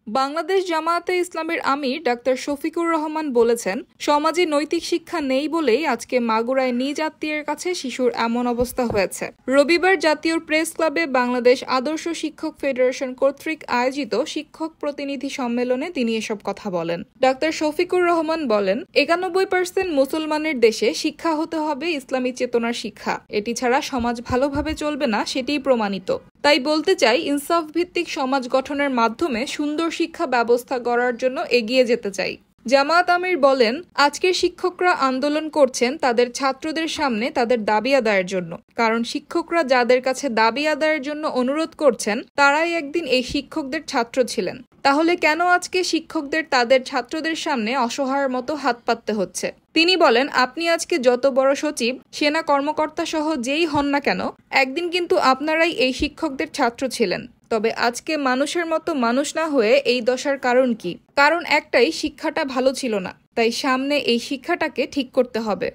বাংলাদেশ জামায়াতে ইসলামীর আমির ডাক্তার শফিকুর রহমান বলেছেন, সমাজে নৈতিক শিক্ষা নেই বলেই আজকে মাগুরায় নিজ আত্মীয়ের কাছে শিশুর এমন অবস্থা হয়েছে। রবিবার জাতীয় প্রেস ক্লাবে বাংলাদেশ আদর্শ শিক্ষক ফেডারেশন কর্তৃক আয়োজিত শিক্ষক প্রতিনিধি সম্মেলনে তিনি এসব কথা বলেন। ডাক্তার শফিকুর রহমান বলেন, ৯১% মুসলমানের দেশে শিক্ষা হতে হবে ইসলামী চেতনার শিক্ষা। এটি ছাড়া সমাজ ভালোভাবে চলবে না, সেটিই প্রমাণিত। তাই বলতে চাই, ইনসাফ ভিত্তিক সমাজ গঠনের মাধ্যমে সুন্দর শিক্ষা ব্যবস্থা গড়ার জন্য এগিয়ে যেতে চাই। জামায়াত আমির বলেন, আজকের শিক্ষকরা আন্দোলন করছেন তাদের ছাত্রদের সামনে তাদের দাবি আদায়ের জন্য। কারণ শিক্ষকরা যাদের কাছে দাবি আদায়ের জন্য অনুরোধ করছেন তারাই একদিন এই শিক্ষকদের ছাত্র ছিলেন। তাহলে কেন আজকে শিক্ষকদের তাদের ছাত্রদের সামনে অসহায়ের মতো হাত পাততে হচ্ছে? তিনি বলেন, আপনি আজকে যত বড় সচিব, সেনা কর্মকর্তা সহ যেই হন না কেন, একদিন কিন্তু আপনারাই এই শিক্ষকদের ছাত্র ছিলেন। তবে আজকে মানুষের মতো মানুষ না হয়ে এই দশার কারণ কি? কারণ একটাই, শিক্ষাটা ভালো ছিল না। তাই সামনে এই শিক্ষাটাকে ঠিক করতে হবে।